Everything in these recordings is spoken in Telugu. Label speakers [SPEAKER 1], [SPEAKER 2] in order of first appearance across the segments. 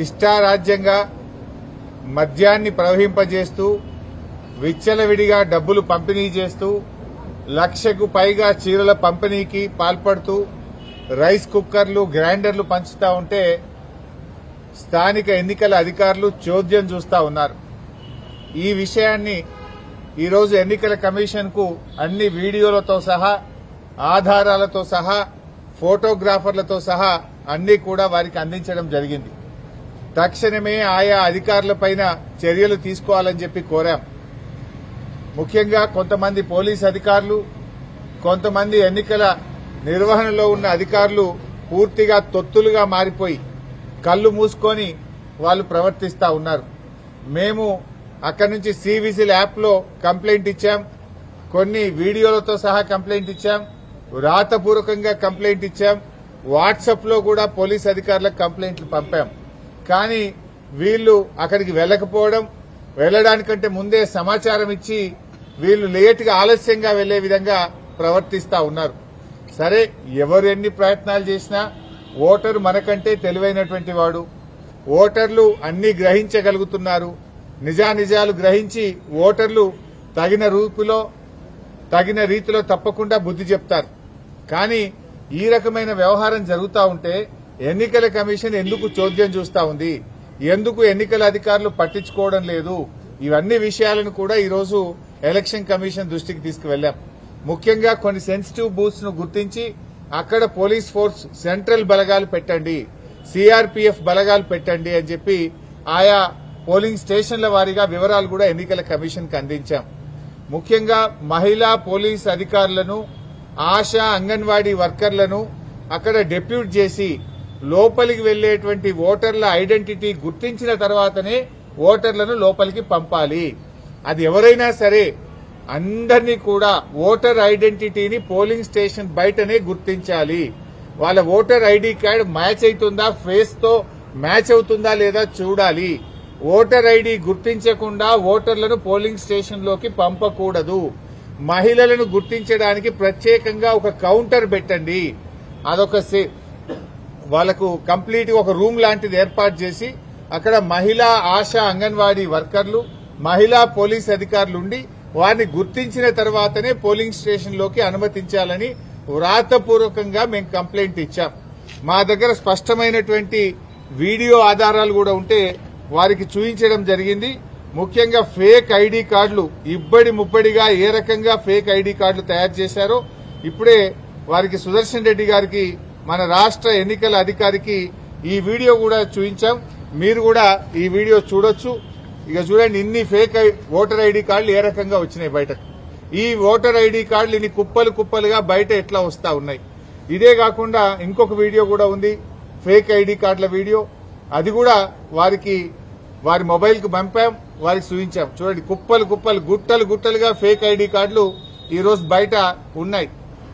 [SPEAKER 1] ఇష్టారాజ్యంగా మద్యాన్ని ప్రవహింపజేస్తూ విచ్చలవిడిగా డబ్బులు పంపిణీ చేస్తూ 1,00,000కు పైగా చీరల పంపిణీకి పాల్పడుతూ రైస్ కుక్కర్లు గ్రైండర్లు పంచుతా ఉంటే స్థానిక ఎన్నికల అధికారులు చోద్యం చూస్తా ఉన్నారు. ఈ విషయాన్ని ఈరోజు ఎన్నికల కమిషన్ కు అన్ని వీడియోలతో సహా ఆధారాలతో సహా ఫోటోగ్రాఫర్లతో సహా అన్ని కూడా వారికి అందించడం జరిగింది. తక్షణమే ఆయా అధికారులపైన చర్యలు తీసుకోవాలని చెప్పి కోరాం. ముఖ్యంగా కొంతమంది పోలీస్ అధికారులు, కొంతమంది ఎన్నికల నిర్వహణలో ఉన్న అధికారులు పూర్తిగా తొత్తులుగా మారిపోయి కళ్లు మూసుకొని వాళ్ళు ప్రవర్తిస్తా ఉన్నారు. మేము అక్కడి నుంచి సివిజిల్ యాప్ లో కంప్లైంట్ ఇచ్చాం, కొన్ని వీడియోలతో సహా కంప్లైంట్ ఇచ్చాం, రాతపూర్వకంగా కంప్లైంట్ ఇచ్చాం, వాట్సాప్ లో కూడా పోలీస్ అధికారులకు కంప్లైంట్లు పంపాం. కానీ వీళ్లు అక్కడికి వెళ్లకపోవడం, వెళ్లడానికంటే ముందే సమాచారం ఇచ్చి వీళ్లు లేటుగా ఆలస్యంగా వెళ్లే విధంగా ప్రవర్తిస్తా ఉన్నారు. సరే, ఎవరు ఎన్ని ప్రయత్నాలు చేసినా ఓటరు మనకంటే తెలివైనటువంటి వాడు. ఓటర్లు అన్ని గ్రహించగలుగుతున్నారు. నిజానిజాలు గ్రహించి ఓటర్లు తగిన రీతిలో తప్పకుండా బుద్ధి చెప్తారు. కానీ ఈ రకమైన వ్యవహారం జరుగుతూ ఉంటే ఎన్నికల కమిషన్ ఎందుకు చోద్యం చూస్తా ఉంది, ఎందుకు ఎన్నికల అధికారులు పట్టించుకోవడం లేదు, ఇవన్నీ విషయాలను కూడా ఈరోజు ఎలక్షన్ కమిషన్ దృష్టికి తీసుకువెళ్లాం. ముఖ్యంగా కొన్ని సెన్సిటివ్ బూత్స్ ను గుర్తించి అక్కడ పోలీస్ ఫోర్స్ సెంట్రల్ బలగాలు పెట్టండి, సిఆర్పీఎఫ్ బలగాలు పెట్టండి అని చెప్పి ఆయా పోలింగ్ స్టేషన్ల వారీగా వివరాలు కూడా ఎన్నికల కమిషన్ కు అందించాం. ముఖ్యంగా మహిళా పోలీస్ అధికారులను, ఆశా అంగన్వాడీ వర్కర్లను అక్కడ డెప్యూట్ చేసి లోపలికి వెళ్లేటువంటి ఓటర్ల ఐడెంటిటీ గుర్తించిన తర్వాతనే ఓటర్లను లోపలికి పంపాలి. అది ఎవరైనా సరే అందరినీ కూడా ఓటర్ ఐడెంటిటీని పోలింగ్ స్టేషన్ బయటనే గుర్తించాలి. వాళ్ళ ఓటర్ ఐడి కార్డు మ్యాచ్ అవుతుందా, ఫేస్ తో మ్యాచ్ అవుతుందా లేదా చూడాలి. ఓటర్ ఐడి గుర్తించకుండా ఓటర్లను పోలింగ్ స్టేషన్ లోకి పంపకూడదు. మహిళలను గుర్తించడానికి ప్రత్యేకంగా ఒక కౌంటర్ పెట్టండి. అదొక వాళ్లకు కంప్లీట్ ఒక రూమ్ లాంటిది ఏర్పాటు చేసి అక్కడ మహిళా ఆశా అంగన్వాడీ వర్కర్లు, మహిళా పోలీస్ అధికారులు ఉండి వారిని గుర్తించిన తర్వాతనే పోలింగ్ స్టేషన్ లోకి అనుమతించాలని వ్రాతపూర్వకంగా మేము కంప్లైంట్ ఇచ్చాం. మా దగ్గర స్పష్టమైనటువంటి వీడియో ఆధారాలు కూడా ఉంటే వారికి చూపించడం జరిగింది. ముఖ్యంగా ఫేక్ ఐడి కార్డులు ఇబ్బడి ముబ్బడిగా ఏ రకంగా ఫేక్ ఐడి కార్డులు తయారు చేశారో ఇప్పుడే వారికి సుదర్శన్ రెడ్డి గారికి, మన రాష్ట్ర ఎన్నికల అధికారికి ఈ వీడియో కూడా చూపించాం. మీరు కూడా ఈ వీడియో చూడొచ్చు. ఇక చూడండి, ఇన్ని ఫేక్ ఓటర్ ఐడి కార్డులు ఏ రకంగా వచ్చినాయి బయటకు. ఈ ఓటర్ ఐడి కార్డులు ఇన్ని కుప్పలు కుప్పలుగా బయట ఎట్లా వస్తా ఉన్నాయి. ఇదే కాకుండా ఇంకొక వీడియో కూడా ఉంది, ఫేక్ ఐడి కార్డుల వీడియో. అది కూడా వారి మొబైల్ కు పంపాం, వారికి చూపించాం. చూడండి, కుప్పలు కుప్పలు గుట్టలు గుట్టలుగా ఫేక్ ఐడి కార్డులు ఈ రోజు బయట ఉన్నాయి.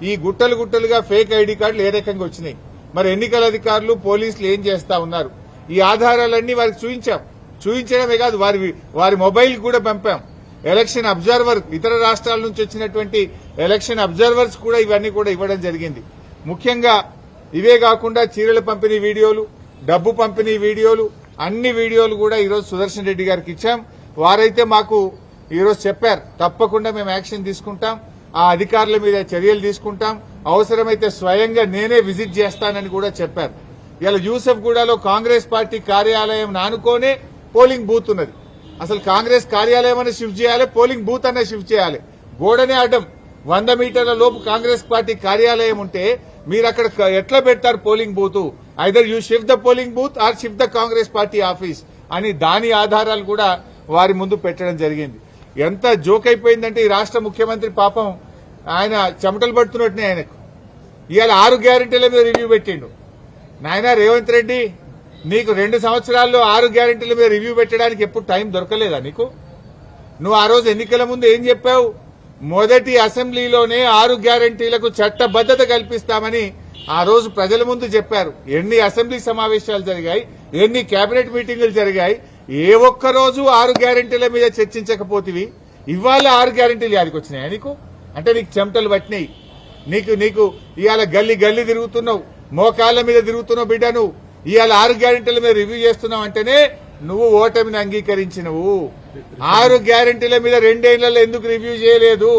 [SPEAKER 1] ఈ గుట్టలు గుట్టలుగా ఫేక్ ఐడి కార్డులు ఏ రకంగా వచ్చినాయి, మరి ఎన్నికల అధికారులు పోలీసులు ఏం చేస్తా ఉన్నారు, ఈ ఆధారాలన్నీ వారికి చూపించాం. చూపించడమే కాదు, వారి మొబైల్ కూడా పంపాం. ఎలక్షన్ అబ్జర్వర్, ఇతర రాష్ట్రాల నుంచి వచ్చినటువంటి ఎలక్షన్ అబ్జర్వర్స్ కూడా ఇవన్నీ కూడా ఇవ్వడం జరిగింది. ముఖ్యంగా ఇవే కాకుండా చీరల పంపిణీ వీడియోలు, డబ్బు పంపిణీ వీడియోలు, అన్ని వీడియోలు కూడా ఈరోజు సుదర్శన్ రెడ్డి గారికి ఇచ్చాం. వారైతే మాకు ఈరోజు చెప్పారు, తప్పకుండా మేము యాక్షన్ తీసుకుంటాం, ఆ అధికారుల మీద చర్యలు తీసుకుంటాం, అవసరమైతే స్వయంగా నేనే విజిట్ చేస్తానని కూడా చెప్పారు. ఇలా యూసఫ్గూడలో కాంగ్రెస్ పార్టీ కార్యాలయం నానుకోనే పోలింగ్ బూత్ ఉన్నది. అసలు కాంగ్రెస్ కార్యాలయం అనే షిఫ్ట్ చేయాలి, పోలింగ్ బూత్ అనే షిఫ్ట్ చేయాలి. గోడనే అడ్డం 100 మీటర్ల లోపు కాంగ్రెస్ పార్టీ కార్యాలయం ఉంటే మీరు అక్కడ ఎట్లా పెడతారు polling booth? Either you shift the polling booth are shift the Congress party office అని దాని ఆధారాలు కూడా వారి ముందు పెట్టడం జరిగింది. ఎంత జోక్ అయిపోయిందంటే ఈ రాష్ట్ర ముఖ్యమంత్రి పాపం ఆయన చెమటలు పడుతున్నట్టునే ఆయనకు ఇవాళ 6 గ్యారెంటీల మీద రివ్యూ పెట్టిండు. నాయనా రేవంత్ రెడ్డి, నీకు 2 సంవత్సరాల్లో 6 గ్యారెంటీల మీద రివ్యూ పెట్టడానికి ఎప్పుడు టైం దొరకలేదా నీకు? నువ్వు ఆ రోజు ఎన్నికల ముందు ఏం చెప్పావు? మొదటి అసెంబ్లీలోనే 6 గ్యారెంటీలకు చట్టబద్దత కల్పిస్తామని ఆ రోజు ప్రజల ముందు చెప్పారు. ఎన్ని అసెంబ్లీ సమావేశాలు జరిగాయి, ఎన్ని కేబినెట్ మీటింగులు జరిగాయి, ఏ ఒక్క రోజు 6 గ్యారెంటీల మీద చర్చించకపోతివి. ఇవాళ 6 గ్యారెంటీలు యాడికి వచ్చినాయా నీకు? అంటే నీకు చెమటలు పట్టినాయి. నీకు ఇవాళ గల్లీ గల్లీ తిరుగుతున్నావు, మోకాళ్ల మీద తిరుగుతున్నావు బిడ్డ. నువ్వు ఇవాళ 6 గ్యారెంటీల మీద రివ్యూ చేస్తున్నావు అంటేనే నువ్వు ఓటమిని అంగీకరించినవు. 6 గ్యారెంటీల మీద 2 ఏళ్లలో ఎందుకు రివ్యూ చేయలేదు?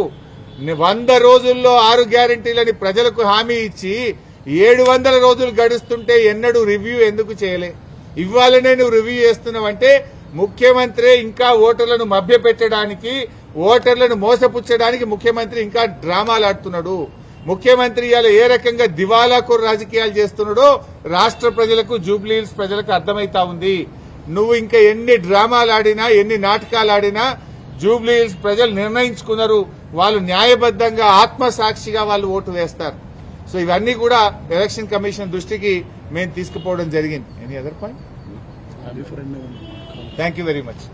[SPEAKER 1] 100 రోజుల్లో 6 గ్యారెంటీలని ప్రజలకు హామీ ఇచ్చి 700 రోజులు గడుస్తుంటే ఎన్నడూ రివ్యూ ఎందుకు చేయలే? ఇవ్వాలనే నువ్వు రివ్యూ చేస్తున్నావంటే ముఖ్యమంత్రి ఇంకా ఓటర్లను మభ్యపెట్టడానికి, ఓటర్లను మోసపుచ్చడానికి ముఖ్యమంత్రి ఇంకా డ్రామాలు ఆడుతున్నాడు. ముఖ్యమంత్రి ఇవాళ ఏ రకంగా దివాలాకోరు రాజకీయాలు చేస్తున్నాడో రాష్ట్ర ప్రజలకు, జూబ్లీ హిల్స్ ప్రజలకు అర్థమైతా ఉంది. నువ్వు ఇంకా ఎన్ని డ్రామాలు ఆడినా, ఎన్ని నాటకాలు ఆడినా జూబ్లీ హిల్స్ ప్రజలు నిర్ణయించుకున్నారు. వాళ్ళు న్యాయబద్దంగా ఆత్మసాక్షిగా వాళ్ళు ఓటు వేస్తారు. సో ఇవన్నీ కూడా ఎలక్షన్ కమిషన్ దృష్టికి మేము తీసుకుపోవడం జరిగింది. Any other point? Thank you very much.